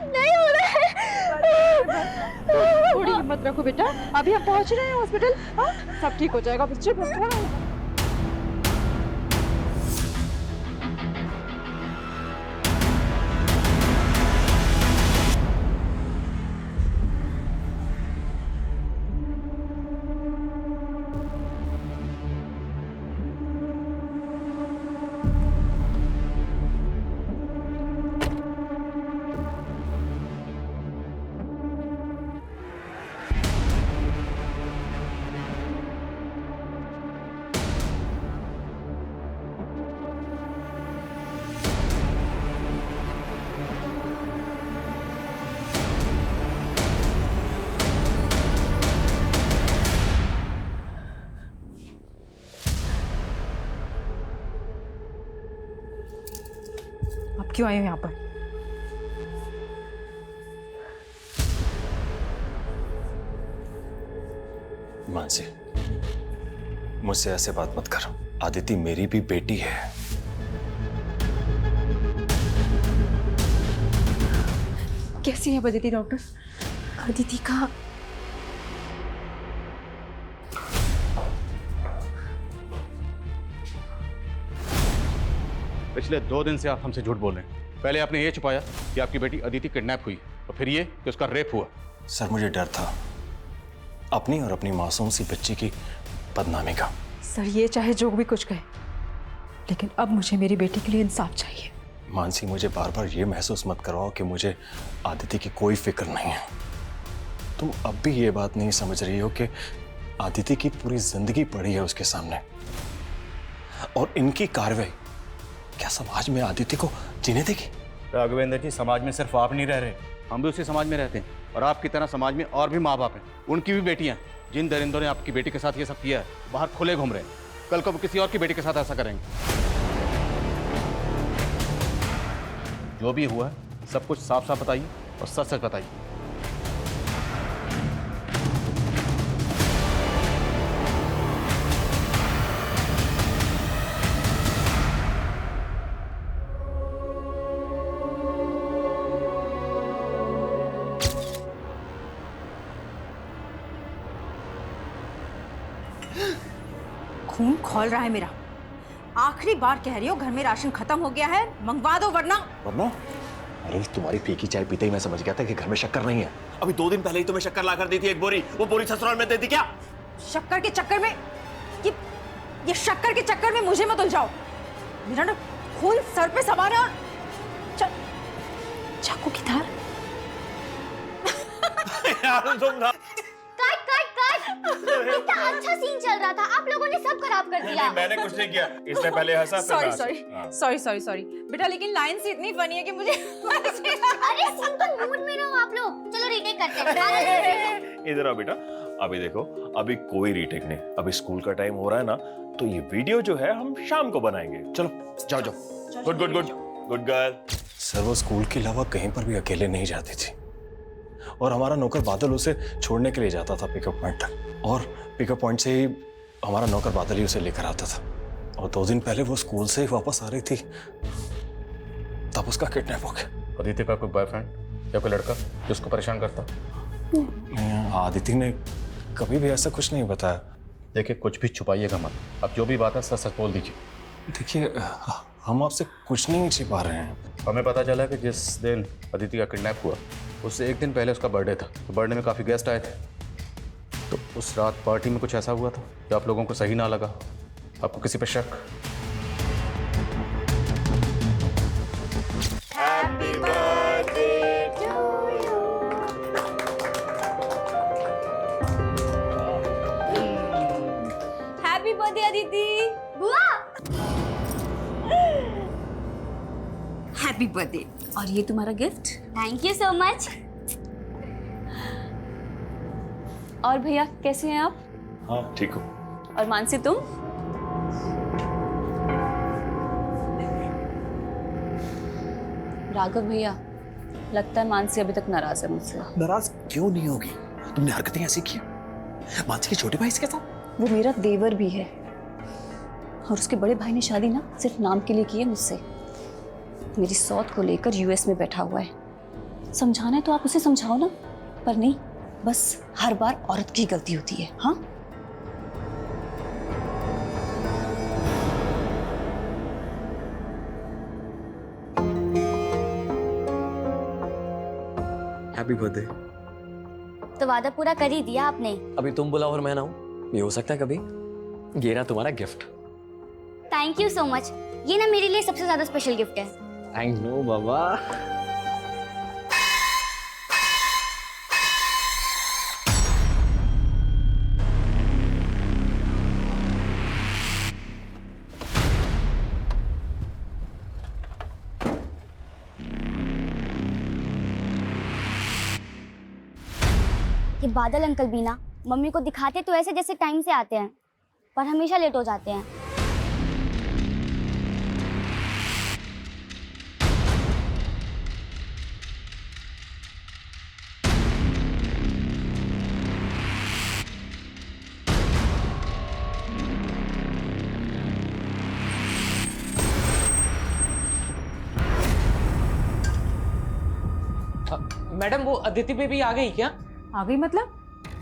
नहीं हो रहा है। थोड़ी हिम्मत रखो बेटा, अभी हम पहुंच रहे हैं हॉस्पिटल। हाँ, सब ठीक हो जाएगा बच्चे, बस थोड़ा। क्यों आए हो यहाँ पर? मानसी, मुझसे ऐसे बात मत करो। आदिति मेरी भी बेटी है। कैसी है अदिति डॉक्टर? अदिति का पिछले 2 दिन से आप हमसे झूठ बोल रहे हैं। पहले आपने ये छुपाया कि आपकी बेटी अदिति किडनैप हुई, और फिर ये कि उसका रेप हुआ। सर, मुझे डर था अपनी और अपनी मासूम सी बच्ची की बदनामी का। सर, ये चाहे जो भी कुछ कहे, लेकिन अब मुझे मेरी बेटी के लिए इंसाफ चाहिए। मानसी, मुझे बार बार ये महसूस मत करवाओ कि मुझे आदिति की कोई फिक्र नहीं है। तुम अब भी ये बात नहीं समझ रही हो कि आदिति की पूरी जिंदगी पड़ी है उसके सामने, और इनकी कार्रवाई क्या समाज में आदिति को जीने देगी? राघवेंद्र जी, समाज में सिर्फ आप नहीं रह रहे, हम भी उसी समाज में रहते हैं, और आपकी तरह समाज में और भी माँ बाप हैं, उनकी भी बेटियां। जिन दरिंदों ने आपकी बेटी के साथ ये सब किया है, बाहर खुले घूम रहे हैं। कल को वो किसी और की बेटी के साथ ऐसा करेंगे। जो भी हुआ है सब कुछ साफ साफ बताइए और सच सच बताइए। खून खौल रहा है मेरा। आखिरी बार कह रही हो, घर में राशन खत्म हो गया है, मंगवा दो वरना। वरना? अरे, तुम्हारी फीकी चाय पीते ही मैं समझ गया था कि घर में शक्कर नहीं है। अभी 2 दिन पहले ही तुम्हें शक्कर ला कर दी थी एक बोरी, वो बोरी ससुराल में दे दी क्या? शक्कर के चक्कर में ये शक्कर के चक्कर में मुझे मत उलझाओ। मेरा ना खून सर पे सवार है, और चाकू की धार। यार तुम ना। कितना अच्छा सीन चल रहा था, आप लोगों ने सब खराब कर दिया। नहीं, मैंने कुछ नहीं किया। इसने पहले हंसा, सॉरी बेटा, लेकिन लाइन से इतनी फनी है कि मुझे अरे सिंपल मूड में रहो आप लोग। चलो रीटेक करते हैं। इधर आओ बेटा। अभी देखो, अभी कोई रीटेक नहीं, अभी स्कूल का टाइम हो रहा है ना, तो ये वीडियो जो है हम शाम को बनाएंगे। चलो जाओ जाओ। Good good good good girl. Sir, वो स्कूल के अलावा कहीं पर भी अकेले नहीं जाती थी, और हमारा नौकर बादल उसे छोड़ने के लिए जाता था पिकअप पॉइंट तक, और पिकअप पॉइंट से ही हमारा नौकर बादल ही उसे लेकर आता था। और 2 दिन पहले वो स्कूल से ही वापस आ रही थी, तब उसका किडनैप हो गया। अदिति का कोई बॉयफ्रेंड या कोई लड़का जो उसको परेशान करता? आदिति ने कभी भी ऐसा कुछ नहीं बताया। देखिए, कुछ भी छुपाइएगा मत, अब जो भी बात है सच सच बोल दीजिए। देखिए, हम आपसे कुछ नहीं छिपा रहे हैं। हमें पता चला कि जिस दिन अदिति का किडनैप हुआ, उससे 1 दिन पहले उसका बर्थडे था, तो बर्थडे में काफ़ी गेस्ट आए थे। तो उस रात पार्टी में कुछ ऐसा हुआ था कि आप लोगों को सही ना लगा। आपको किसी पे शक? Happy birthday to you. Happy birthday Aditi. बुआ, हैप्पी बर्थडे, और ये तुम्हारा gift. Thank you so much. और भैया कैसे हैं आप? हाँ, ठीक हो। और मानसी तुम? राघव भैया, लगता है मानसी अभी तक नाराज है मुझसे। नाराज क्यों नहीं होगी? तुमने हरकतें ऐसी की मानसी के छोटे भाई के साथ। वो मेरा देवर भी है, और उसके बड़े भाई ने शादी ना सिर्फ नाम के लिए की है मुझसे। मेरी सौत को लेकर यूएस में बैठा हुआ है, समझाना है तो आप उसे समझाओ ना, पर नहीं, बस हर बार औरत की गलती होती है। हाँ, हैप्पी बर्थडे। तो वादा पूरा कर ही दिया आपने। अभी तुम बुलाओ और मैं ना हूं, ये हो सकता है कभी। ये ना तुम्हारा gift. Thank you so much. ये ना मेरे लिए सबसे ज्यादा स्पेशल गिफ्ट है। थैंक्स नो बाबा। ये बादल अंकल भी ना मम्मी को दिखाते तो ऐसे जैसे टाइम से आते हैं, पर हमेशा लेट हो जाते हैं। मैडम वो अदिति बेबी आ गई क्या? आ गई मतलब?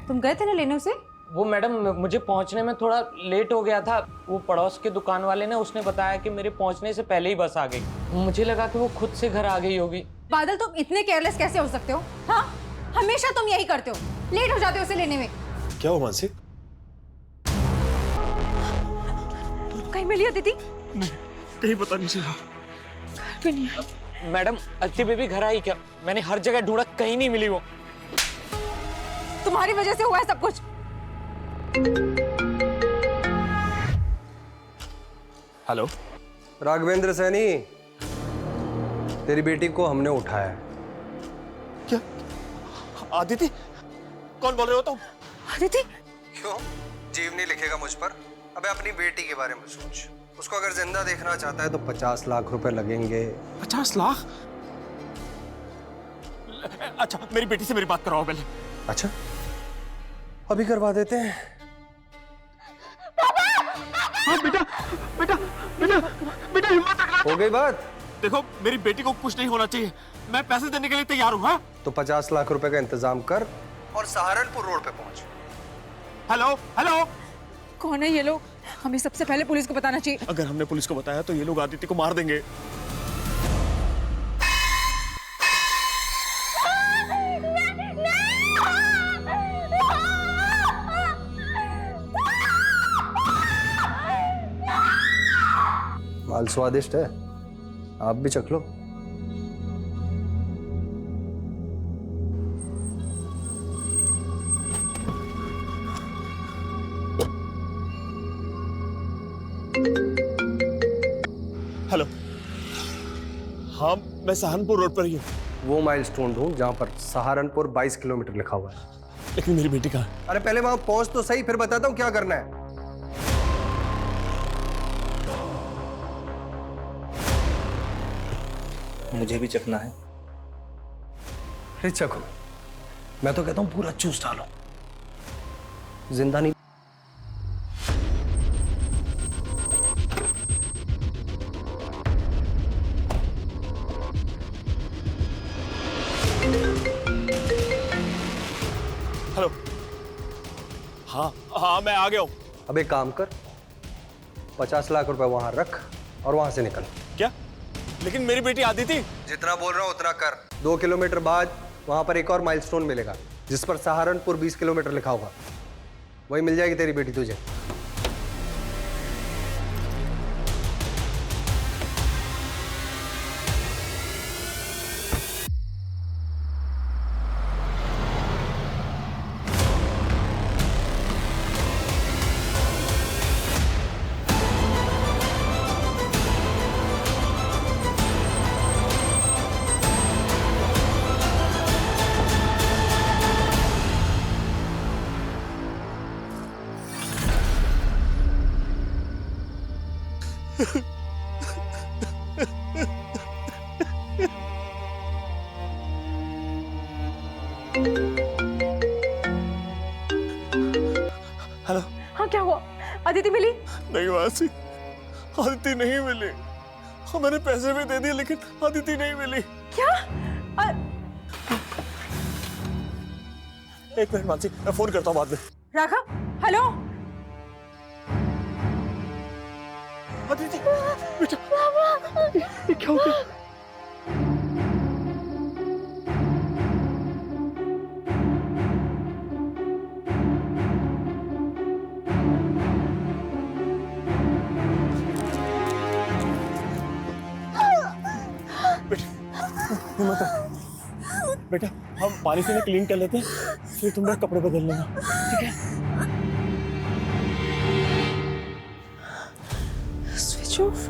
तुम गए थे ना लेने उसे? वो मैडम मुझे पहुंचने में थोड़ा लेट हो गया था। वो पड़ोस के दुकान वाले ने उसने बताया कि मेरे पहुंचने से पहले ही बस आ गई। मुझे लगा कि वो खुद से घर आ गई होगी। बादल तुम इतने केयरलेस कैसे हो सकते हो? हाँ, हमेशा तुम यही करते हो, लेट हो जाते हो उसे लेने में। क्या हुआ मानसी? कहीं मिली अदिति? कहीं पता नहीं चला। मैडम अदिति बेबी घर आई क्या? मैंने हर जगह ढूंढा, कहीं नहीं मिली वो। तुम्हारी वजह से हुआ है सब कुछ। हेलो राघवेंद्र सैनी, तेरी बेटी को हमने उठाया। क्या? आदिति? कौन बोल रहे हो तुम? अदिति? क्यों? जीव नहीं लिखेगा मुझ पर? अबे अपनी बेटी के बारे में सोच। उसको अगर जिंदा देखना चाहता है तो 50 लाख रुपए लगेंगे। 50 लाख? अच्छा मेरी बेटी से मेरी बात कराओ पहले। अच्छा, अभी करवा देते हैं। हाँ बेटा बेटा बेटा बेटा हिम्मत रखना। हो गई बात? देखो मेरी बेटी को कुछ नहीं होना चाहिए, मैं पैसे देने के लिए तैयार हूँ। हाँ? तो 50 लाख रुपए का इंतजाम कर और सहारनपुर रोड पे पहुंच। हेलो हेलो, कौन है ये लोग? हमें सबसे पहले पुलिस को बताना चाहिए। अगर हमने पुलिस को बताया तो ये लोग आदित्य को मार देंगे। माल स्वादिष्ट है, आप भी चख लो। हेलो, हाँ मैं सहारनपुर रोड पर ही हूँ। वो माइलस्टोन ढूंढ जहां पर सहारनपुर 22 किलोमीटर लिखा हुआ है। लेकिन मेरी बेटी कहाँ? अरे पहले वहां पहुंच तो सही, फिर बताता हूं क्या करना है। मुझे भी चखना है। अरे चखो, मैं तो कहता हूं पूरा चूस डालो, जिंदा नहीं। हेलो, हाँ हाँ मैं आ गया हूँ। अब एक काम कर, 50 लाख रुपए वहां रख और वहां से निकल। क्या? लेकिन मेरी बेटी आदिति। जितना बोल रहा हूं उतना कर। 2 किलोमीटर बाद वहां पर एक और माइलस्टोन मिलेगा जिस पर सहारनपुर 20 किलोमीटर लिखा होगा। वही मिल जाएगी तेरी बेटी तुझे। हेलो, हाँ क्या हुआ? अदिति मिली? नहीं मासी, आदिति नहीं मिली। हाँ मैंने पैसे भी दे दिए लेकिन आदिति नहीं मिली। क्या? एक मिनट मानसी, मैं फोन करता हूँ बाद में। राघव, हेलो। अदिति, बेटा, ये क्या हो गया? बेटा, हम पानी से क्लीन कर लेते हैं, फिर तुम लोग कपड़े बदल लेना, ठीक है? Switch off.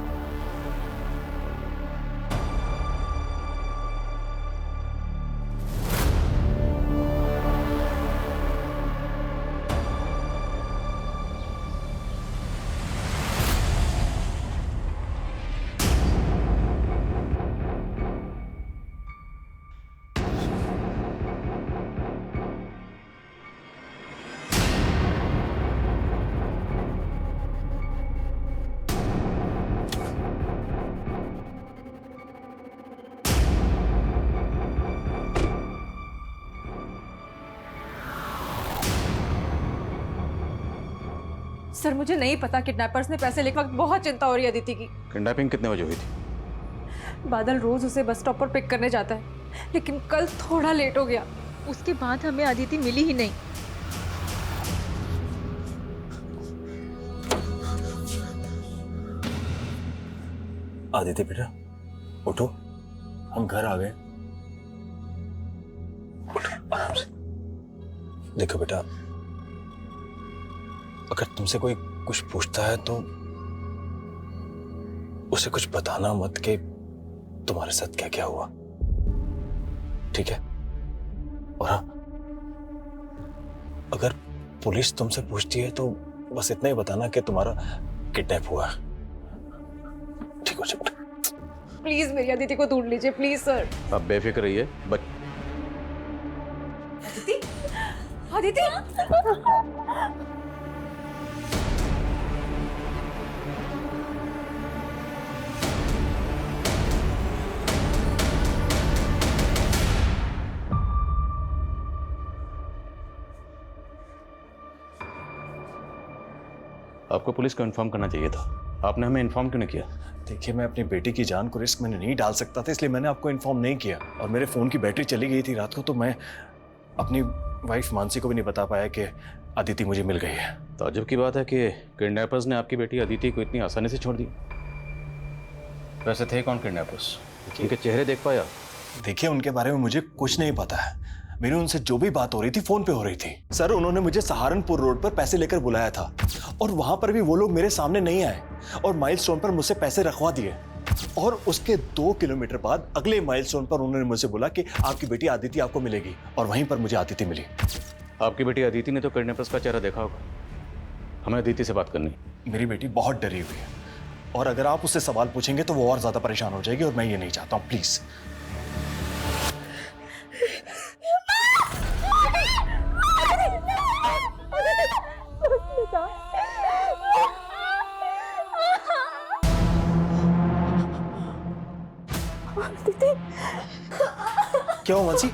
सर मुझे नहीं पता, किडनैपर्स ने पैसे लेकर वक्त बहुत चिंता हो रही है अदिति की। किडनैपिंग कितने बजे हुई थी? बादल रोज उसे बस स्टॉप पर पिक करने जाता है, लेकिन कल थोड़ा लेट हो गया। उसके बाद हमें अदिति मिली ही नहीं। आदिति बेटा, उठो, हम घर आ गए। उठो आराम से। देखो बेटा, अगर तुमसे कोई कुछ पूछता है तो उसे कुछ बताना मत कि तुम्हारे साथ क्या क्या हुआ, ठीक है? और हाँ, अगर पुलिस तुमसे पूछती है तो बस इतना ही बताना कि तुम्हारा किडनैप हुआ है, ठीक हो जाए? प्लीज मेरी अदिति को ढूंढ लीजिए, प्लीज सर। आप बेफिक्र रहिए। अदिति, अदिति। आपको पुलिस को इन्फॉर्म करना चाहिए था, आपने हमें इन्फॉर्म क्यों नहीं किया? देखिए, मैं अपनी बेटी की जान को रिस्क में नहीं डाल सकता था, इसलिए मैंने आपको इन्फॉर्म नहीं किया। और मेरे फोन की बैटरी चली गई थी रात को, तो मैं अपनी वाइफ मानसी को भी नहीं बता पाया कि अदिति मुझे मिल गई है। ताज्जुब की बात है कि किडनैपर्स ने आपकी बेटी अदिति को इतनी आसानी से छोड़ दी। वैसे थे कौन किडनैपर्स? उनके चेहरे देख पाया? देखिए, उनके बारे में मुझे कुछ नहीं पता है। मेरी उनसे जो भी बात हो रही थी फोन पे हो रही थी। सर, उन्होंने मुझे सहारनपुर रोड पर पैसे लेकर बुलाया था और वहां पर भी वो लोग मेरे सामने नहीं आए और माइलस्टोन पर मुझसे पैसे रखवा दिए। और उसके 2 किलोमीटर बाद अगले माइलस्टोन पर उन्होंने मुझसे बोला कि आपकी बेटी अदिति आपको मिलेगी, और वहीं पर मुझे अदिति मिली। आपकी बेटी अदिति ने तो किडनैपर्स का चेहरा देखा होगा। हमें अदिति से बात करनी। मेरी बेटी बहुत डरी हुई है और अगर आप उससे सवाल पूछेंगे तो वो और ज्यादा परेशान हो जाएगी और मैं ये नहीं चाहता हूँ। प्लीज। क्या हुआ मानसी?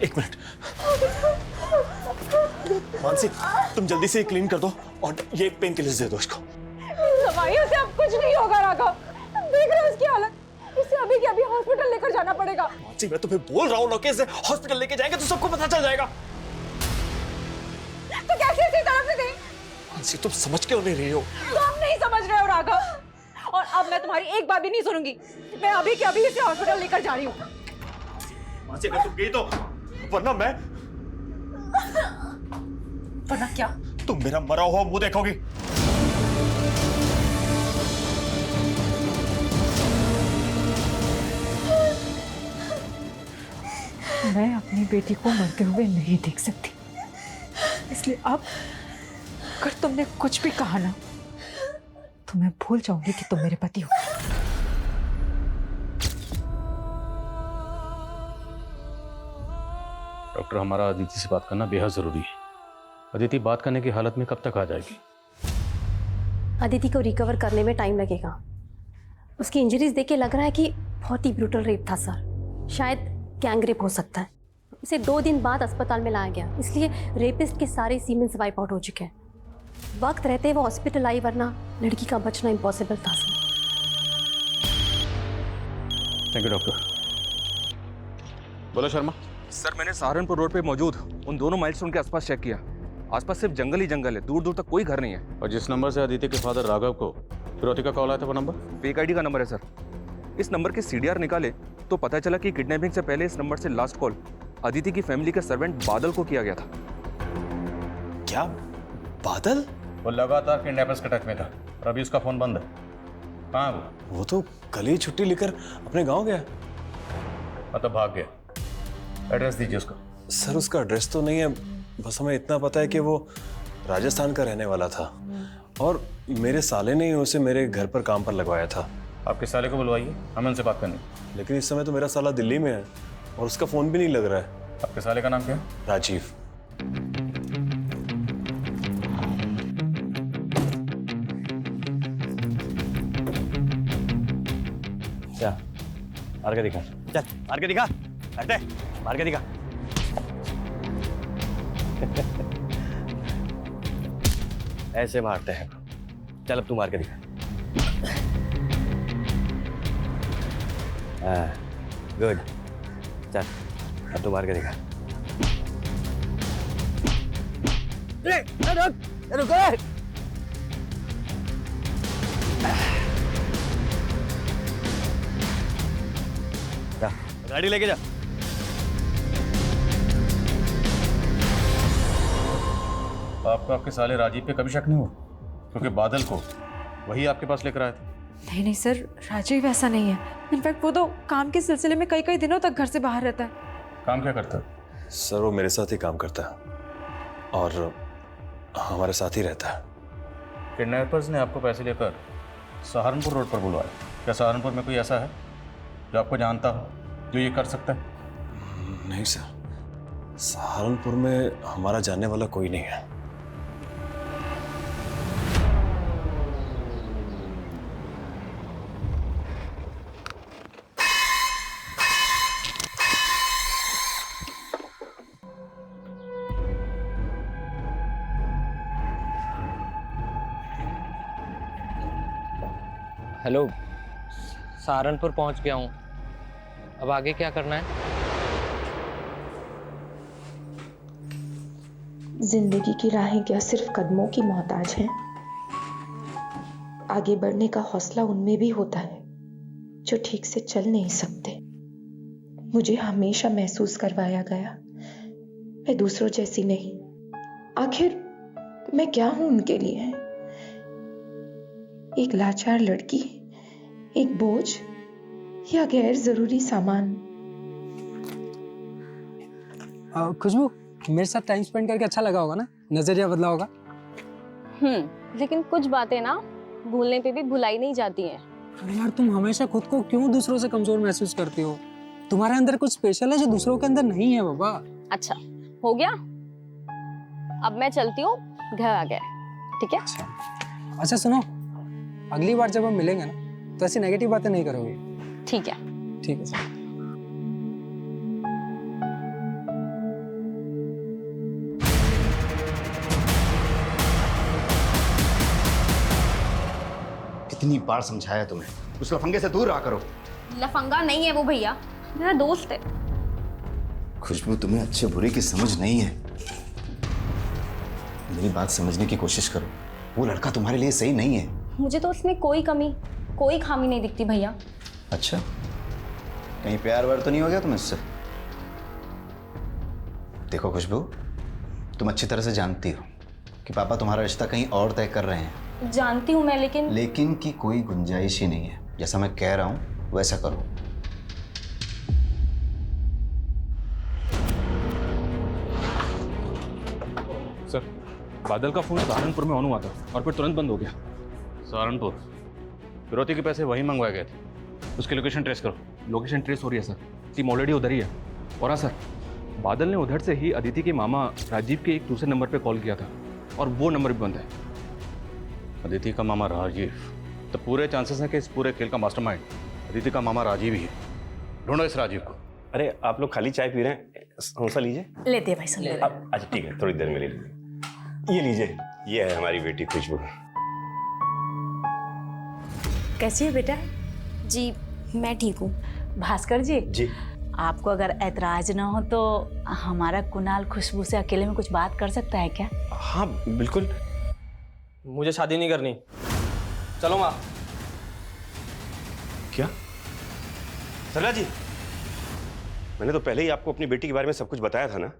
एक मिनट मानसी, तुम जल्दी से क्लीन कर दो और ये एक पेन किलर दे दो इसको। दवाइयों से अब कुछ नहीं होगा राघव, देख रहे हो उसकी हालत। इसे अभी के अभी हॉस्पिटल लेकर जाना पड़ेगा। मानसी, मैं तुम्हें बोल रहा हूँ ना कि इसे हॉस्पिटल लेके जाएंगे तो सबको पता चल जाएगा। तो कैसे इसी तरफ से दें? मानसी, तुम समझ क्यों नहीं रही हो? तुम नहीं समझ रहे हो राघव, और अब मैं तुम्हारी एक बात भी नहीं सुनूंगी। मैं अभी के अभी इसे हॉस्पिटल लेकर जा रही हूँ। मानसी, अगर तुम गई तो वरना मैं। वरना क्या? तुम मेरा मरा हुआ मुंह देखोगी। मैं अपनी बेटी को मरते हुए नहीं देख सकती, इसलिए अब अगर तुमने कुछ भी कहा ना तो मैं भूल जाऊंगी कि तुम मेरे पति हो। डॉक्टर, हमारा अदिति से बात करना बेहद जरूरी है। अदिति बात करने की हालत में कब तक आ जाएगी? अदिति को रिकवर करने में टाइम लगेगा। उसकी इंजरीज देख के लग रहा है कि बहुत ही ब्रूटल रेप था सर, शायद गैंग रेप हो सकता है। इसे 2 दिन बाद अस्पताल में लाया गया, इसलिए रेपिस्ट के सारे सीमेंस वाइप आउट हो चुके हैं। वक्त रहते वो हॉस्पिटल आई, वरना लड़की का बचना इम्पॉसिबल था सर। Thank you doctor. बोलो शर्मा। सर मैंने सहारनपुर रोड पे मौजूद उन दोनों माइलस्टोन के आसपास चेक किया। आसपास सिर्फ जंगल ही जंगल है, दूर दूर तक कोई घर नहीं है। और जिस नंबर से अदिति के फादर राघव को फिरौती का कॉल आया था वो नंबर फेक आईडी का नंबर है सर। इस नंबर के सीडीआर निकाले तो पता चला कि किडनैपिंग से पहले इस नंबर से लास्ट कॉल अदिति की फैमिली के सर्वेंट बादल को किया गया था। क्या बादल? वो लगातार किडनैपर्स के टच में था और अभी उसका फोन बंद है। कहाँ है वो तो कल ही छुट्टी लेकर अपने गांव गया। मतलब भाग गया। एड्रेस दीजिए उसका। सर उसका एड्रेस तो नहीं है, बस हमें इतना पता है कि वो राजस्थान का रहने वाला था और मेरे साले ने ही उसे मेरे घर पर काम पर लगवाया था। आपके साले को बुलवाइए, हमें उनसे बात करनी। लेकिन इस समय तो मेरा साला दिल्ली में है और उसका फोन भी नहीं लग रहा है। आपके साले का नाम क्या है? राजीव। क्या मार के दिखा, चल मार के दिखा, हटे मार के दिखा। ऐसे मारते हैं, चल अब तू मार के दिखा। गुड, चल अब तू मार के दिखा। रुक, जा गाड़ी लेके जा। आपको आपके साले राजीव पे कभी शक नहीं हुआ? क्योंकि बादल को वही आपके पास लेकर आए थे। नहीं नहीं सर, राजीव ऐसा नहीं है। इनफैक्ट वो तो काम के सिलसिले में कई कई दिनों तक घर से बाहर रहता है। काम क्या करता है? सर वो मेरे साथ ही काम करता है और हमारे साथ ही रहता है। किडनैपर्स ने आपको पैसे लेकर सहारनपुर रोड पर बुलवाया। क्या सहारनपुर में कोई ऐसा है जो आपको जानता हो जो ये कर सकता है? नहीं सर, सहारनपुर में हमारा जानने वाला कोई नहीं है। हेलो, सहारनपुर पहुंच गया हूँ। अब आगे क्या करना है? जिंदगी की राहें क्या सिर्फ कदमों की मोहताज हैं? आगे बढ़ने का हौसला उनमें भी होता है जो ठीक से चल नहीं सकते। मुझे हमेशा महसूस करवाया गया मैं दूसरों जैसी नहीं। आखिर मैं क्या हूं उनके लिए? एक लाचार लड़की, एक बोझ या गैर जरूरी सामान? खुशबू, मेरे साथ टाइम स्पेंड करके अच्छा लगा होगा ना? नजरिया बदला होगा। लेकिन कुछ बातें ना भूलने पे भी भुलाई नहीं जाती हैं। अरे यार, तुम हमेशा खुद को क्यों दूसरों से कमजोर महसूस करती हो? तुम्हारे अंदर कुछ स्पेशल है जो दूसरों के अंदर नहीं है बाबा। अच्छा हो गया, अब मैं चलती हूँ, घर आ गया। ठीक है? अच्छा सुनो, अगली बार जब हम मिलेंगे ना तो ऐसी नेगेटिव बातें नहीं करोगे। ठीक है। ठीक है सर। कितनी बार समझाया तुम्हें, उस लफंगे से दूर रहा करो। लफंगा नहीं है वो भैया, मेरा दोस्त है। खुशबू, तुम्हें अच्छे बुरे की समझ नहीं है। मेरी बात समझने की कोशिश करो। वो लड़का तुम्हारे लिए सही नहीं है। मुझे तो उसमें कोई कमी, कोई खामी नहीं दिखती भैया। अच्छा, कहीं प्यार व्यार तो नहीं हो गया तुम्हें उससे? देखो खुशबू, तुम अच्छी तरह से जानती हो कि पापा तुम्हारा रिश्ता कहीं और तय कर रहे हैं। जानती हूँ मैं, लेकिन की कोई गुंजाइश ही नहीं है। जैसा मैं कह रहा हूँ वैसा करो। सर, बादल का फोन सहारनपुर में ऑन हुआ था और फिर तुरंत बंद हो गया। सहारनपुर फिरौती के पैसे वहीं मंगवाए गए थे। उसकी लोकेशन ट्रेस करो। लोकेशन ट्रेस हो रही है सर, टीम ऑलरेडी उधर ही है। और हाँ सर, बादल ने उधर से ही अदिति के मामा राजीव के एक दूसरे नंबर पे कॉल किया था और वो नंबर भी बंद है। अदिति का मामा राजीव, तो पूरे चांसेस हैं कि इस पूरे खेल का मास्टरमाइंड अदिति का मामा राजीव ही है, ढूंढो इस राजीव को। अरे आप लोग खाली चाय पी रहे हैं, समोसा लीजिए। लेते हैं भाई साहब, ले लेते हैं। अच्छा ठीक है, थोड़ी देर में ले लीजिए। ये लीजिए, ये है हमारी बेटी खुशबू। कैसी है बेटा? जी मैं ठीक हूँ। भास्कर जी, जी आपको अगर ऐतराज ना हो तो हमारा कुणाल खुशबू से अकेले में कुछ बात कर सकता है क्या? हाँ बिल्कुल। मुझे शादी नहीं करनी, चलो माँ। क्या सरला जी, मैंने तो पहले ही आपको अपनी बेटी के बारे में सब कुछ बताया था ना।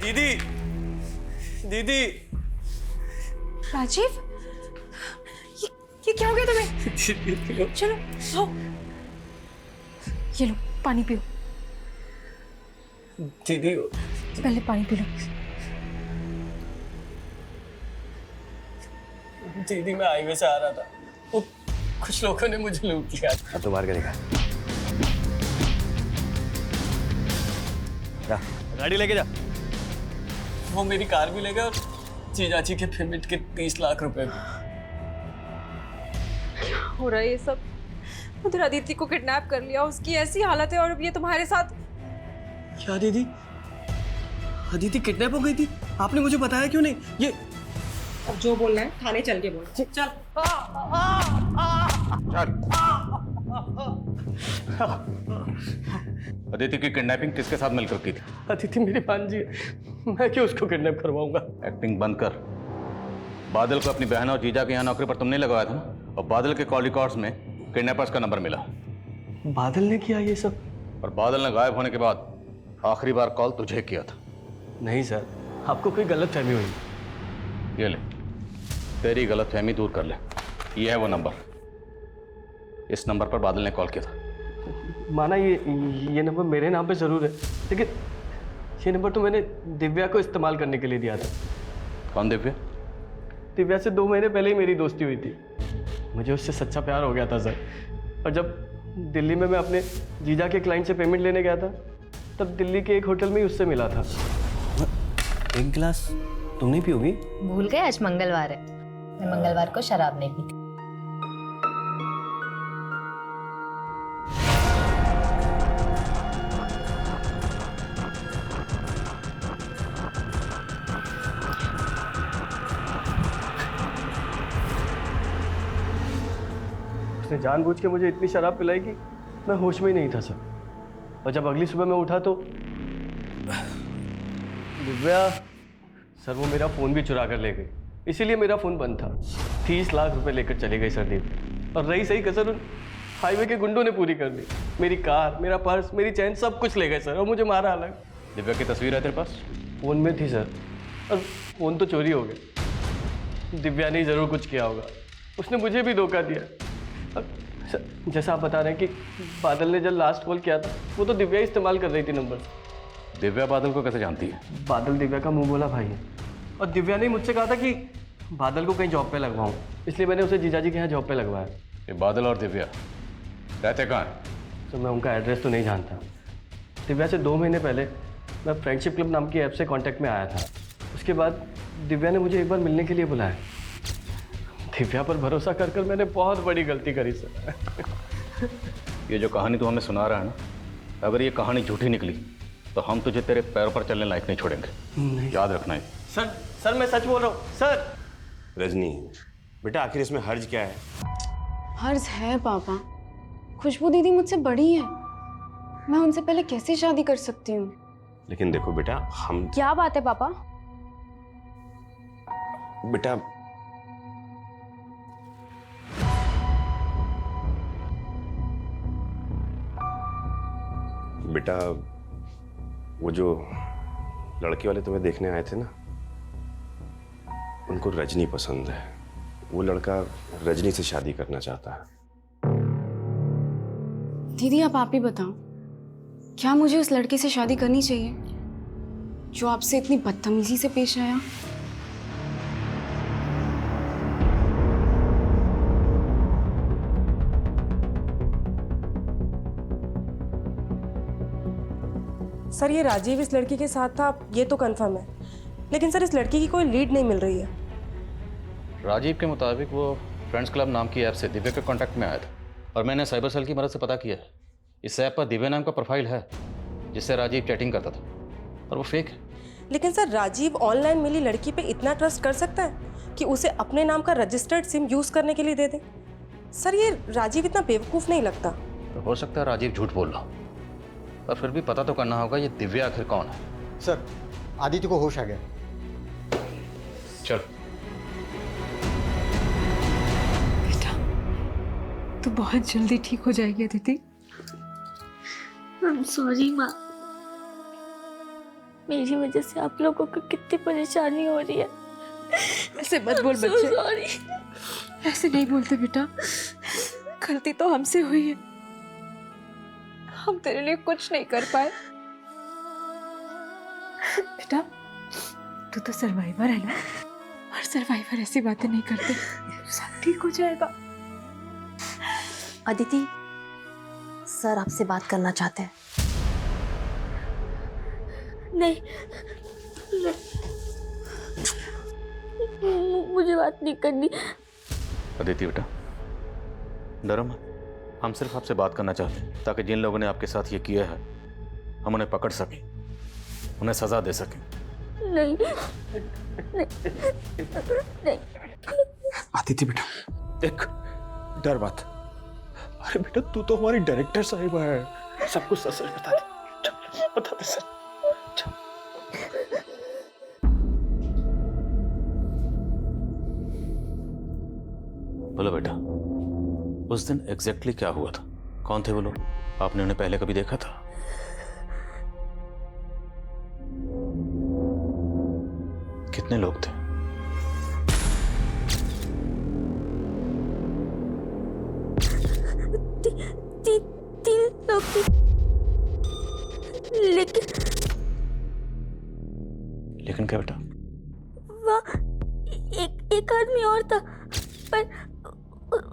दीदी, दीदी। राजीव, ये क्या हो गया तुम्हें? चलो आओ, ये लो पानी पियो। दीदी पहले पानी पी लो। दीदी मैं हाईवे से आ रहा था, वो कुछ लोगों ने मुझे लूट लिया। अब तो बाहर करेगा, जा गाड़ी लेके जा। वो मेरी कार भी ले गए और जीजाजी के पेमेंट के 30 लाख रुपए भी। हो रहा है ये सब? उधर अदिति को किडनैप कर लिया, उसकी ऐसी हालत है, और अब ये तुम्हारे साथ। क्या दीदी, अदिति किडनैप हो गई थी? आपने मुझे बताया क्यों नहीं? ये अब जो बोलना है थाने चल के बोल। चल। अदिति की किडनैपिंग किसके साथ मिलकर की थी? अदिति मेरी भांजी है, मैं क्यों उसको किडनैप करवाऊंगा? एक्टिंग बंद कर। बादल को अपनी बहन और जीजा के यहाँ नौकरी पर तुमने लगवाया था ना, और बादल के कॉल रिकॉर्ड्स में किडनैपर्स का नंबर मिला। बादल ने किया ये सब? और बादल ने गायब होने के बाद आखिरी बार कॉल तुझे किया था। नहीं सर, आपको कोई गलतफहमी हुई। ये ले, तेरी गलतफहमी दूर कर ले। ये है वो नंबर, इस नंबर पर बादल ने कॉल किया था। माना ये नंबर मेरे नाम पे जरूर है, लेकिन ये नंबर तो मैंने दिव्या को इस्तेमाल करने के लिए दिया था। कौन दिव्या? दिव्या से 2 महीने पहले ही मेरी दोस्ती हुई थी, मुझे उससे सच्चा प्यार हो गया था सर। और जब दिल्ली में मैं अपने जीजा के क्लाइंट से पेमेंट लेने गया था, तब दिल्ली के एक होटल में ही उससे मिला था। एक गिलास तुम नहीं पियोगी? भूल गए आज मंगलवार है, मैं मंगलवार को शराब नहीं पीती। उसने जानबूझ के मुझे इतनी शराब पिलाई कि मैं होश में ही नहीं था सर। और जब अगली सुबह मैं उठा तो दिव्या सर वो मेरा फ़ोन भी चुरा कर ले गई, इसीलिए मेरा फ़ोन बंद था। 30 लाख रुपए लेकर चली गई सर दिव्या, और रही सही कसर उन हाईवे के गुंडों ने पूरी कर दी। मेरी कार, मेरा पर्स, मेरी चैन सब कुछ ले गए सर, और मुझे मारा अलग। दिव्या की तस्वीर है तेरे पास? फ़ोन में थी सर, और फ़ोन तो चोरी हो गया। दिव्या ने ज़रूर कुछ किया होगा, उसने मुझे भी धोखा दिया। सर, जैसा आप बता रहे हैं कि बादल ने जब लास्ट कॉल किया था, वो तो दिव्या इस्तेमाल कर रही थी नंबर। दिव्या बादल को कैसे जानती है? बादल दिव्या का मुंह बोला भाई है, और दिव्या ने मुझसे कहा था कि बादल को कहीं जॉब पे लगवाऊं, इसलिए मैंने उसे जीजाजी के यहाँ जॉब पे लगवाया। ये बादल और दिव्या रहते कहाँ हैं? तो मैं उनका एड्रेस तो नहीं जानता। दिव्या से 2 महीने पहले मैं फ्रेंडशिप क्लब नाम की ऐप से कांटेक्ट में आया था। उसके बाद दिव्या ने मुझे एक बार मिलने के लिए बुलाया। दिव्या पर भरोसा कर कर मैंने बहुत बड़ी गलती करी सर। ये जो कहानी तू हमें सुना रहा है ना, अगर ये कहानी झूठी निकली तो हम तुझे तेरे पैरों पर चलने लायक नहीं छोड़ेंगे। याद रखना है। सर मैं सच बोल रहा हूँ सर। रजनी बेटा, आखिर इसमें हर्ज क्या है? हर्ज है पापा, खुशबू दीदी मुझसे बड़ी है, मैं उनसे पहले कैसे शादी कर सकती हूँ? लेकिन देखो बेटा, हम क्या बात है पापा? बेटा बेटा वो जो लड़के वाले तुम्हें देखने आए थे ना, उनको रजनी पसंद है। वो लड़का रजनी से शादी करना चाहता है। दीदी आप ही बताओ, क्या मुझे उस लड़के से शादी करनी चाहिए जो आपसे इतनी बदतमीजी से पेश आया? सर ये राजीव इस लड़की के साथ था ये तो कंफर्म है, लेकिन सर इस लड़की की कोई लीड नहीं मिल रही है। राजीव के मुताबिक वो फ्रेंड्स क्लब नाम की ऐप से दिव्या के कांटेक्ट में आया था और मैंने साइबर सेल की मदद से पता किया है इस ऐप पर दिव्या नाम का प्रोफाइल है जिससे राजीव चैटिंग करता था और वो फेक है। लेकिन सर राजीव ऑनलाइन मिली लड़की पे इतना ट्रस्ट कर सकता है कि उसे अपने नाम का रजिस्टर्ड सिम यूज करने के लिए दे दे? सर ये राजीव इतना बेवकूफ नहीं लगता। तो हो सकता है राजीव झूठ बोल रहा हो, पर फिर भी पता तो करना होगा ये दिव्या आखिर कौन है। सर आदित्य को होश आ गया। चल तो बहुत जल्दी ठीक हो जाएगी अदिति। I'm sorry माँ, मेरी वजह से आप लोगों को कितनी परेशानी हो रही है। ऐसे मत बोल So बच्चे, sorry। ऐसे नहीं बोलते बेटा, गलती तो हमसे हुई है, हम तेरे लिए कुछ नहीं कर पाए। बेटा तू तो सर्वाइवर है ना, और सर्वाइवर ऐसी बातें नहीं करते, सब ठीक हो जाएगा। अदिति, सर आपसे बात करना चाहते हैं। नहीं, मुझे बात नहीं करनी। अदिति बेटा डरो मत, हम सिर्फ आपसे बात करना चाहते हैं ताकि जिन लोगों ने आपके साथ ये किया है हम उन्हें पकड़ सकें, उन्हें सजा दे सकें। नहीं नहीं। आदिति बेटा देख, डर मत। अरे बेटा तू तो हमारी डायरेक्टर साहिबा है, सब कुछ सच बता दे, चल बता दे सर। बोलो बेटा, उस दिन एग्जैक्टली क्या हुआ था? कौन थे वो लोग? आपने उन्हें पहले कभी देखा था? कितने लोग थे? तीन लोग थे, लेकिन क्या बेटा? वहाँ एक आदमी और था, पर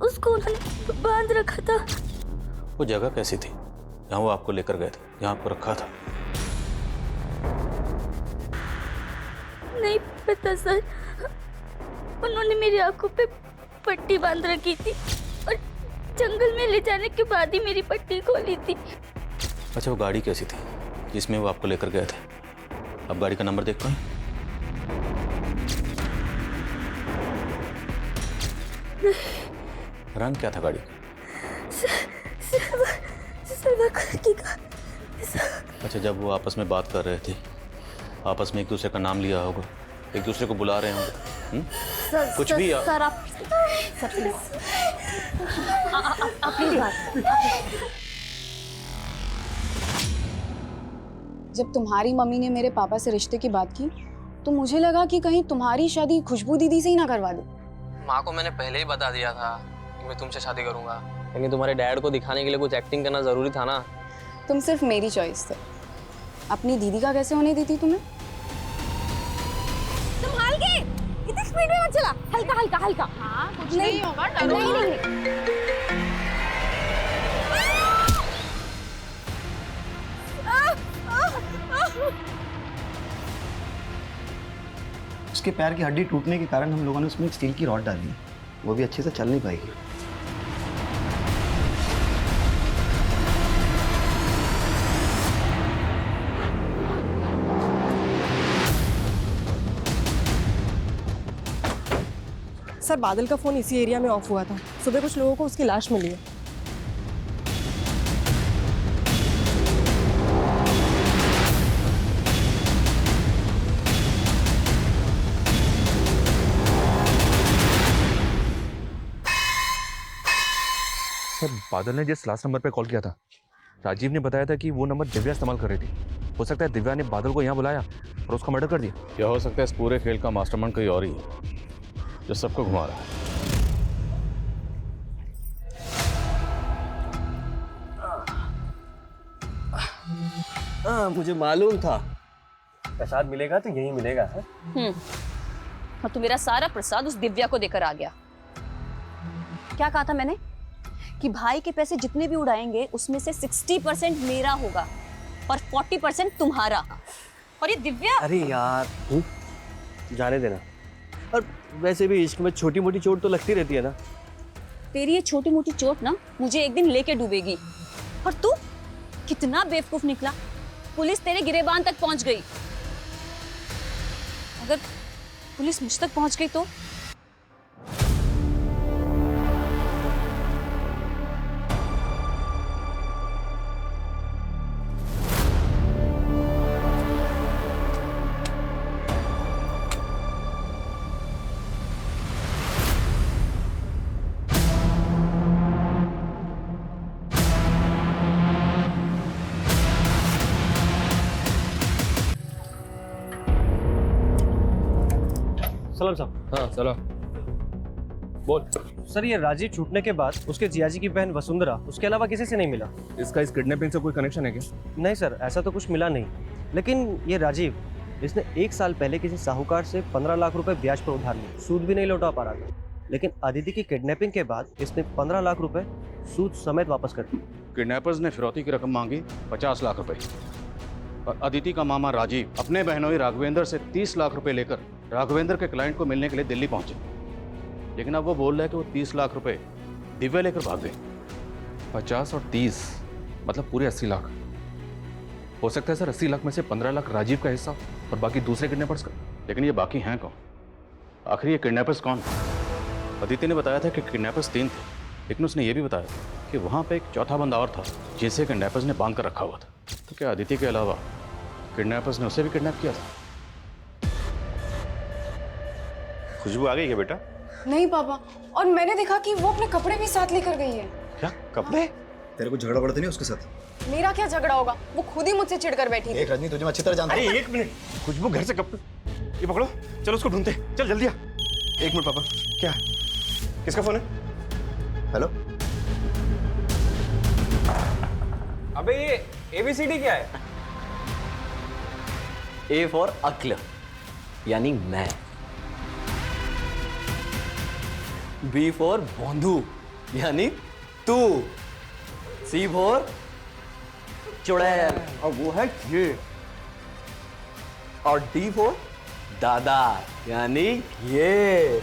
उसको उन्होंने बांध रखा था। वो जगह कैसी थी जहाँ वो आपको लेकर गए थे, जहाँ आपको रखा था? नहीं पता सर, उन्होंने मेरी आंखों पे पट्टी बांध रखी थी और जंगल में ले जाने के बाद ही मेरी पट्टी खोली थी। अच्छा, वो गाड़ी कैसी थी जिसमें वो आपको लेकर गए थे? अब गाड़ी का नंबर देख पाए? रंग क्या था गाड़ी का? सिल्वर कलर का। अच्छा, जब वो आपस में बात कर रहे थे, आपस में एक दूसरे का नाम लिया होगा, एक दूसरे को बुला रहे होंगे, कुछ भी सर आप प्लीज बात। जब तुम्हारी मम्मी ने मेरे पापा से रिश्ते की बात की तो मुझे लगा कि कहीं तुम्हारी शादी खुशबू दीदी से ही ना करवा दे। माँ को मैंने पहले ही बता दिया था कि मैं तुमसे शादी करूंगा, लेकिन तुम्हारे डैड को दिखाने के लिए कुछ एक्टिंग करना जरूरी था ना। तुम सिर्फ मेरी चॉइस थे, अपनी दीदी का कैसे होने दी थी तुम्हें? संभाल के, इतनी स्पीड में मत चला, हल्का हल्का हल्का। हाँ कुछ नहीं होगा, डरो मत। नहीं। उसके पैर की हड्डी टूटने के कारण हम लोगों ने उसमें एक स्टील की रॉड डाली, वो भी अच्छे से चल नहीं पाएगी। सर बादल का फोन इसी एरिया में ऑफ हुआ था, सुबह कुछ लोगों को उसकी लाश मिली है। सर बादल ने जिस लास्ट नंबर पे कॉल किया था, राजीव ने बताया था कि वो नंबर दिव्या इस्तेमाल कर रही थी। हो सकता है दिव्या ने बादल को यहाँ बुलाया और उसका मर्डर कर दिया। या हो सकता है इस पूरे खेल का मास्टरमाइंड कोई और ही है जो सबको घुमा रहा है। मुझे मालूम था प्रसाद मिलेगा तो यही मिलेगा है? और तू मेरा सारा प्रसाद उस दिव्या को देकर आ गया। क्या कहा था मैंने कि भाई के पैसे जितने भी उड़ाएंगे उसमें से 60% मेरा होगा। और 40% तुम्हारा। और ये दिव्या, अरे यार जाने देना। और वैसे भी इश्क में छोटी मोटी चोट तो लगती रहती है ना। तेरी ये छोटी मोटी चोट ना मुझे एक दिन लेके डूबेगी। और तू कितना बेवकूफ निकला, पुलिस तेरे गिरेबान तक पहुंच गई। अगर पुलिस मुझ तक पहुंच गई तो? सलाम साहब। हाँ सलाम। बोल। सर ये राजीव छूटने के बाद उसके जियाजी की बहन वसुंधरा, उसके अलावा किसी से नहीं मिला। इसका इस किडनैपिंग से कोई कनेक्शन है क्या? नहीं सर, ऐसा तो कुछ मिला नहीं। लेकिन ये राजीव, इसने 1 साल पहले किसी साहूकार से 15 लाख रुपए ब्याज पर उधार लिए, सूद भी नहीं लौटा पा रहा था। लेकिन अदिति की किडनैपिंग के बाद इसने 15 लाख रुपए सूद समेत वापस कर दिए। किडनैपर्स ने फिरौती की रकम मांगी 50 लाख रुपए और अदिति का मामा राजीव अपने बहनोई राघवेंद्र से 30 लाख रुपए लेकर राघवेंद्र के क्लाइंट को मिलने के लिए दिल्ली पहुंचे। लेकिन अब वो बोल रहे हैं कि वो 30 लाख रुपए दिव्या लेकर भाग गई। 50 और 30 मतलब पूरे 80 लाख। हो सकता है सर 80 लाख में से 15 लाख राजीव का हिस्सा और बाकी दूसरे किडनैपर्स का। लेकिन ये बाकी हैं कौन? आखिर ये किडनैपर्स कौन? अदिति ने बताया था कि किडनैपर्स 3 थे, लेकिन उसने ये भी बताया कि वहाँ पे एक चौथा बंदा और था जिसे किडनैपर्स ने बांध कर रखा हुआ था। तो क्या अदिति के अलावा किडनैपर्स ने उसे भी किडनैप किया था? खुशबू आ गई क्या बेटा? नहीं पापा, और मैंने देखा कि वो अपने कपड़े भी साथ लेकर गई है। क्या कपड़े? तेरे को झगड़ा पड़ता नहीं उसके साथ? मेरा क्या झगड़ा होगा, वो खुद ही मुझसे चिढ़कर बैठी थी। एक रजनी तुझे मैं अच्छी तरह जानता हूं। अरे 1 मिनट, खुशबू घर से कपड़े, ये पकड़ो, चलो उसको ढूंढते, चल जल्दी आ। 1 मिनट पापा, क्या किसका फोन है? हेलो। अबे ये ABCD क्या है? A फॉर अक्ल यानी मैं, B फॉर बोंधू यानी तू, C फॉर चुड़ैल और वो है ये, और D फॉर दादा यानी ये।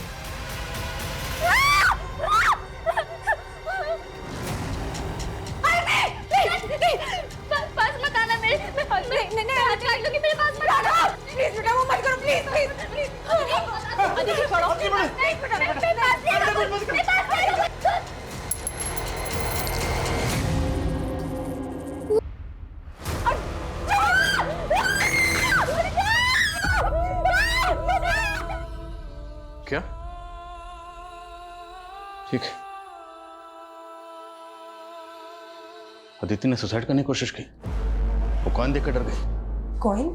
पास मत आना मेरे, मैं हाथ काट लूंगी, मेरे पास मत आना प्लीज बेटा, वो मत करो प्लीज प्लीज प्लीज। अदिति छोड़ो, मेरे पास नहीं। क्या? ठीक है। अदिति ने सुसाइड करने की कोशिश की। वो कॉइन देख कर डर गई। कॉइन?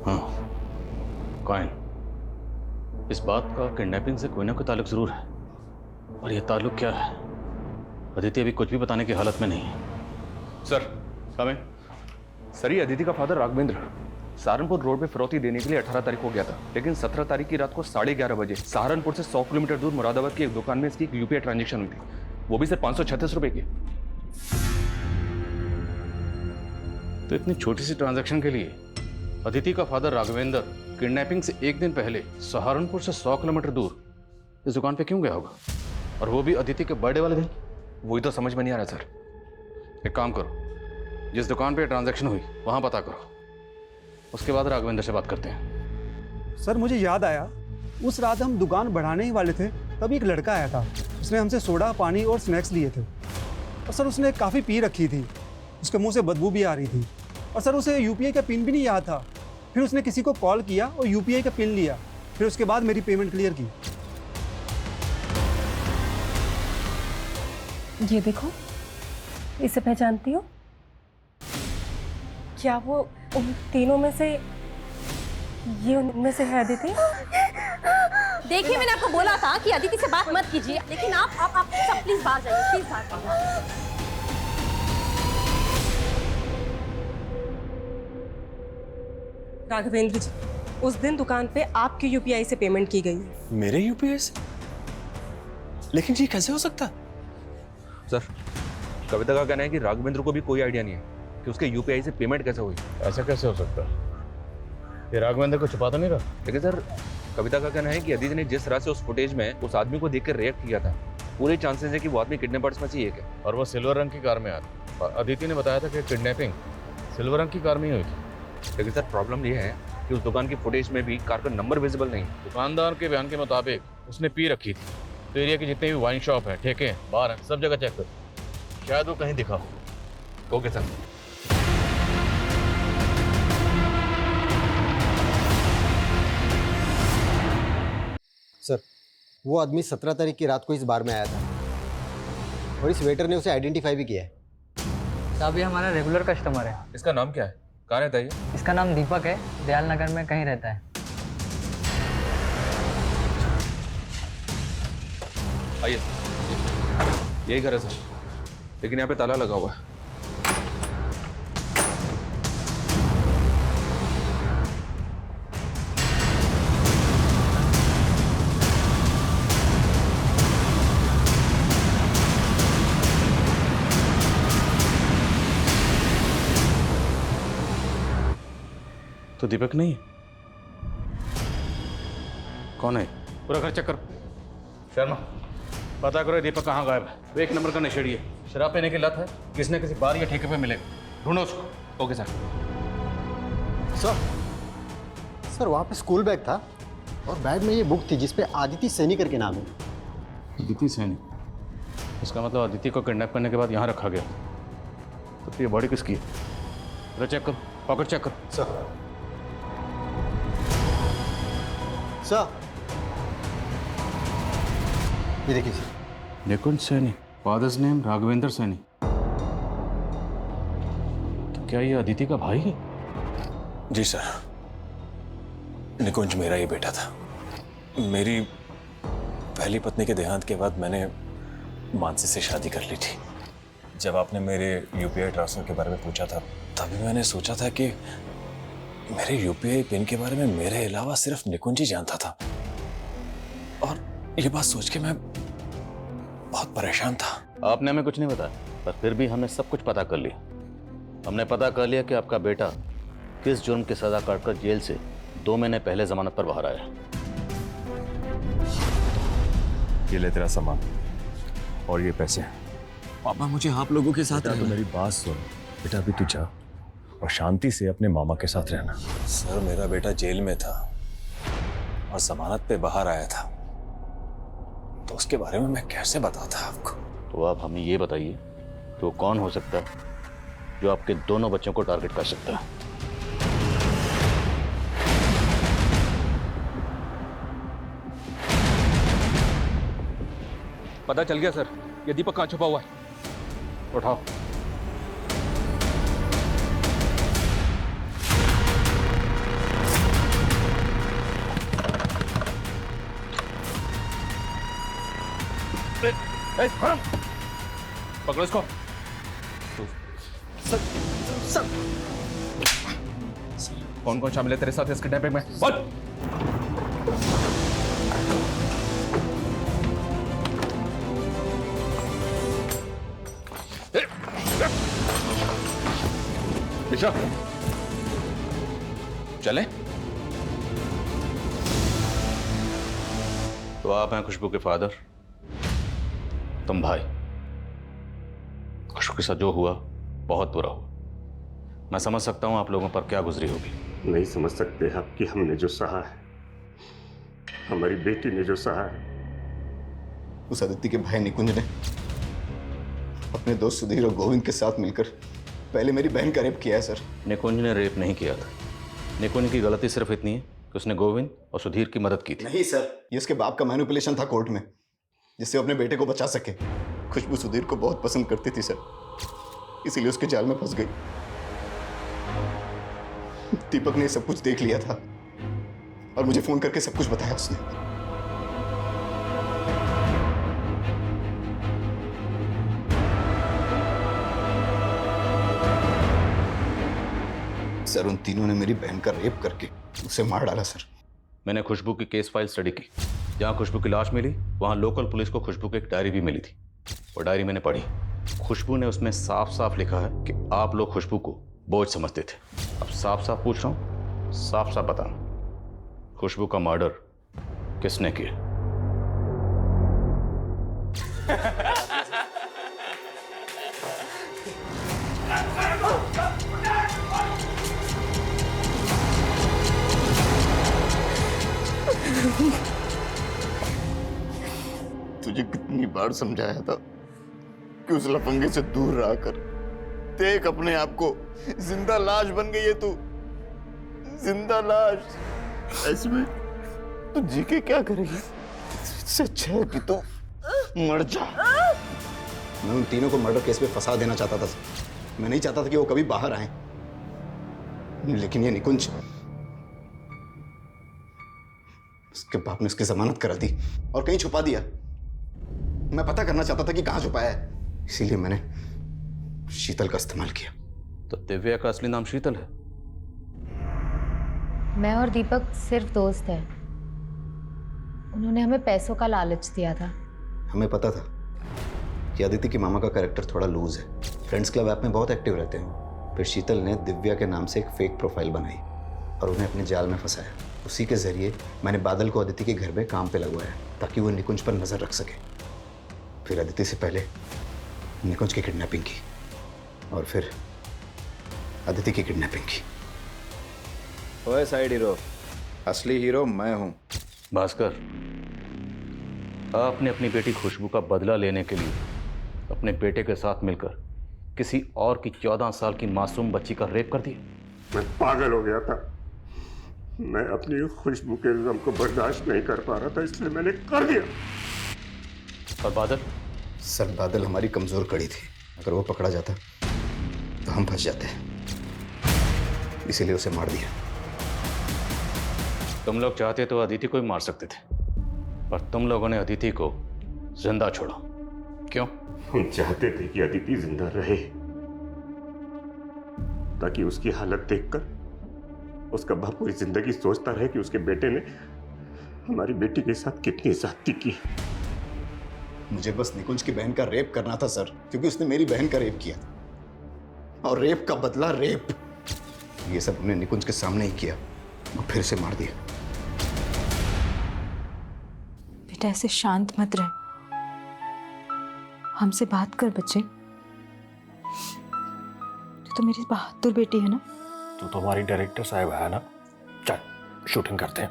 हाँ, कॉइन। इस बात का किडनैपिंग से कोई ना कोई ताल्लुक जरूर है, और ये ताल्लुक क्या है अदिति अभी कुछ भी बताने की हालत में नहीं है। सर कम इन। सर ये अदिति का फादर राघवेंद्र सहारनपुर रोड पे फिरौती देने के लिए 18 तारीख को गया था, लेकिन 17 तारीख की रात को 11:30 बजे सहारनपुर से 100 किलोमीटर दूर मुरादाबाद की एक दुकान में इसकी एक UPI ट्रांजेक्शन हुई थी, वो भी सिर्फ 536 रुपए की। तो इतनी छोटी सी ट्रांजैक्शन के लिए अदिति का फादर राघवेंद्र किडनैपिंग से एक दिन पहले सहारनपुर से 100 किलोमीटर दूर इस दुकान पे क्यों गया होगा, और वो भी अदिति के बर्थडे वाले दिन? वही तो समझ में नहीं आ रहा सर। एक काम करो, जिस दुकान पे ट्रांजैक्शन हुई वहां पता करो, उसके बाद राघवेंद्र से बात करते हैं। सर मुझे याद आया, उस रात हम दुकान बढ़ाने ही वाले थे, तभी एक लड़का आया था। उसने हमसे सोडा, पानी और स्नैक्स लिए थे, और सर उसने काफ़ी पी रखी थी, उसके मुंह से बदबू भी आ रही थी, और सर उसे UPI का पिन भी नहीं याद था। फिर उसने किसी को कॉल किया और UPI का पिन लिया, फिर उसके बाद मेरी पेमेंट क्लियर की। ये देखो, इसे पहचानती हो? क्या वो उन तीनों में से, ये उनमें से है अदिति? देखिए मैंने आपको बोला था कि अदिति से बात मत कीजिए, लेकिन आप सब प्लीज बाहर जाइए, प्लीज बाहर जाइए। राघवेंद्र जी, उस दिन दुकान पे आपकी UPI से पेमेंट की गई। मेरे UPI से? लेकिन ये कैसे हो सकता? सर कविता का कहना है कि राघवेंद्र को भी कोई आइडिया नहीं है कि उसके यूपीआई से पेमेंट कैसे हुई। ऐसा कैसे हो सकता है? ये राघवेंद्र को छुपाता नहीं रहा। लेकिन सर कविता का कहना है कि अदिति ने जिस तरह से उस फुटेज में उस आदमी को देखकर रिएक्ट किया था, पूरे चांसेस है कि वो आदमी किडनैपर्स में से एक है। और वो सिल्वर रंग की कार में आया था। और अदिति ने बताया था कि किडनैपिंग सिल्वर रंग की कार में ही हुई थी। लेकिन सर प्रॉब्लम ये है कि उस दुकान की फुटेज में भी कार का नंबर विजिबल नहीं। दुकानदार के बयान के मुताबिक उसने पी रखी थी। तो एरिया के जितने भी वाइन शॉप है, ठेके, बार हैं, सब जगह चेक कर, शायद वो कहीं दिखा हो। Okay sir. सर, वो आदमी 17 तारीख की रात को इस बार में आया था और इस वेटर ने उसे आइडेंटिफाई भी किया है। साहब ये हमारा रेगुलर कस्टमर है। इसका नाम क्या है? कहाँ रहता है ये? इसका नाम दीपक है, दयाल नगर में कहीं रहता है। आइए, यही घर है सर, लेकिन यहाँ पे ताला लगा हुआ है। तो दीपक नहीं है? कौन है? पूरा घर चेक करो। शर्मा, पता करो दीपक कहाँ गायब है। वो एक नंबर का नशेड़ी है, शराब पीने की लत है, किसने किसी बार या ठेके पे मिलेगा, ढूंढो उसको। Okay sir. सर वहाँ पे स्कूल बैग था और बैग में ये बुक थी जिसपे आदिति सैनी करके नाम है। अदिति सैनी? इसका मतलब अदिति को किडनैप करने के बाद यहाँ रखा गया। तो ये बॉडी किसकी है? पूरा चेक करो, पॉकेट चेक करो। सर ये देखिए सर। निकुंज सैनी, फादर्स नेम राघवेंद्र सैनी। तो क्या ये अदिति का भाई है? जी सर, निकुंज मेरा ही बेटा था। मेरी पहली पत्नी के देहांत के बाद मैंने मानसी से शादी कर ली थी। जब आपने मेरे यूपीआई ट्रांसफर के बारे में पूछा था, तभी मैंने सोचा था कि मेरे यूपीआई पिन के बारे में मेरे अलावा सिर्फ निकुंज ही जानता था। और ये बात सोच के मैं बहुत परेशान था। आपने हमें कुछ नहीं बताया, पर फिर भी हमने सब कुछ पता कर लिया। हमने पता कर लिया कि आपका बेटा किस जुर्म की सजा काटकर जेल से 2 महीने पहले जमानत पर बाहर आया। ये ले तेरा सामान और ये पैसे। पापा मुझे आप लोगों के साथ रहना। मेरी बात सुन बेटा, अभी तू जा और शांति से अपने मामा के साथ रहना। सर मेरा बेटा जेल में था और जमानत पे बाहर आया था, तो उसके बारे में मैं कैसे बताता आपको। तो आप हमें ये बताइए कि वो कौन हो सकता है जो आपके दोनों बच्चों को टारगेट कर सकता है? पता चल गया सर, ये दीपक कहाँ छुपा हुआ है। उठाओ। पकड़ो इसको। सर कौन कौन शामिल है तेरे साथ इस किडनैपिंग में? बोल। दिशा, चले। तो आप हैं खुशबू के फादर, तुम भाई। खुशबू के साथ जो हुआ बहुत बुरा हुआ। मैं समझ सकता हूं आप लोगों पर क्या गुजरी होगी। नहीं समझ सकते आप कि हमने जो सहा है, हमारी बेटी ने जो सहा है। उस आदित्य के भाई निकुंज ने अपने दोस्त सुधीर और गोविंद के साथ मिलकर पहले मेरी बहन का रेप किया है सर। निकुंज ने रेप नहीं किया था। निकुंज की गलती सिर्फ इतनी है कि उसने गोविंद और सुधीर की मदद की थी। नहीं सर, ये उसके बाप का मैनिपुलेशन था कोर्ट में, जिससे अपने बेटे को बचा सके। खुशबू सुधीर को बहुत पसंद करती थी सर, इसीलिए उसके जाल में फंस गई। दीपक ने सब कुछ देख लिया था और मुझे फोन करके सब कुछ बताया उसने। सर उन तीनों ने मेरी बहन का रेप करके उसे मार डाला सर। मैंने खुशबू की केस फाइल स्टडी की। जहाँ खुशबू की लाश मिली वहाँ लोकल पुलिस को खुशबू की एक डायरी भी मिली थी। वो डायरी मैंने पढ़ी। खुशबू ने उसमें साफ साफ लिखा है कि आप लोग खुशबू को बोझ समझते थे। अब साफ साफ पूछ रहा हूं, साफ साफ बताना, खुशबू का मर्डर किसने किया? तुझे कितनी बार समझाया था कि उस लफंगे से दूर रहा कर। देख अपने आप को, जिंदा लाश बन गई है तू, जिंदा लाश। ऐसे में तू जी के क्या करेगी? इससे अच्छा है कि तू मर जा। मैं उन तीनों को मर्डर केस में फंसा देना चाहता था। मैं नहीं चाहता था कि वो कभी बाहर आए, लेकिन ये निकुंज, उसके बाप ने उसकी जमानत करा दी और कहीं छुपा दिया। मैं पता करना चाहता था कि कहां छुपाया है, इसीलिए मैंने शीतल का इस्तेमाल किया। तो दिव्या का असली नाम शीतल है? मैं और दीपक सिर्फ दोस्त हैं। उन्होंने हमें पैसों का लालच दिया था। हमें पता था कि अदिति की मामा का कैरेक्टर थोड़ा लूज है, फ्रेंड्स क्लब ऐप में बहुत एक्टिव रहते हैं। फिर शीतल ने दिव्या के नाम से एक फेक प्रोफाइल बनाई और उन्हें अपने जाल में फंसाया। उसी के जरिए मैंने बादल को अदिति के घर में काम पे लगवाया ताकि वो निकुंज पर नजर रख सके। फिर अदिति से पहले निकुंज की किडनैपिंग की और फिर अदिति की किडनैपिंग की। ओए साइड हीरो, असली हीरो मैं हूं। भास्कर, आपने अपनी बेटी खुशबू का बदला लेने के लिए अपने बेटे के साथ मिलकर किसी और की 14 साल की मासूम बच्ची का रेप कर दिया। मैं पागल हो गया था। मैं अपनी खुशबू के गम को बर्दाश्त नहीं कर पा रहा था, इसलिए मैंने कर दिया। और बादल? सर, बादल हमारी कमजोर कड़ी थी। अगर वो पकड़ा जाता तो हम फंस जाते, इसीलिए उसे मार दिया। तुम लोग चाहते तो अदिति को ही मार सकते थे, पर तुम लोगों ने अदिति को जिंदा छोड़ा। क्यों? हम चाहते थे कि अदिति जिंदा रहे ताकि उसकी हालत देखकर उसका बाप पूरी जिंदगी सोचता रहे कि उसके बेटे ने हमारी बेटी के साथ कितनी ज्यादती की। मुझे बस निकुंज की बहन का रेप करना था सर, क्योंकि उसने मेरी बहन का रेप किया और रेप का बदला रेप। ये सब हमने निकुंज के सामने ही किया और फिर से मार दिया। बेटा ऐसे शांत मत रहे, हमसे बात कर बच्चे। तो मेरी बहादुर बेटी है ना। तू तो हमारी डायरेक्टर साहब है ना। चल शूटिंग करते हैं,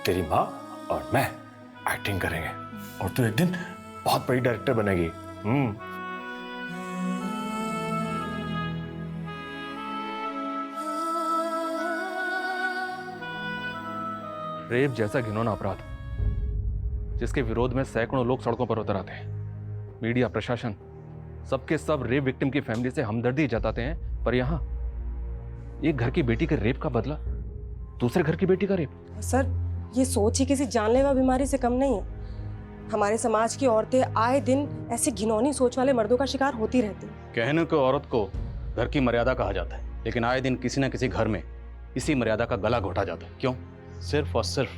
तेरी माँ और मैं एक्टिंग करेंगे और तू एक दिन बहुत बड़ी डायरेक्टर बनेगी। रेप जैसा घिनौना अपराध जिसके विरोध में सैकड़ों लोग सड़कों पर उतर आते हैं, मीडिया, प्रशासन, सबके सब रेप विक्टिम की फैमिली से हमदर्दी जताते हैं, पर यहां एक घर की बेटी के रेप का बदला दूसरे घर की बेटी का रेप। सर, ये सोच ही किसी जानलेवा बीमारी से कम नहीं है। हमारे समाज की औरतें आए दिन ऐसी घिनौनी सोच वाले मर्दों का शिकार होती रहती हैं। कहने को औरत को घर की मर्यादा कहा जाता है, लेकिन आए दिन किसी न किसी घर में इसी मर्यादा का गला घोटा जाता है। क्यों? सिर्फ और सिर्फ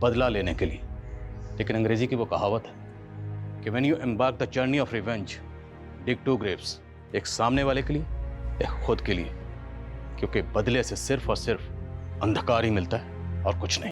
बदला लेने के लिए। लेकिन अंग्रेजी की वो कहावत है कि when you embark the journey of revenge, dig 2 Graves, एक सामने वाले के लिए, एक खुद के लिए, क्योंकि बदले से सिर्फ और सिर्फ अंधकार ही मिलता है और कुछ नहीं।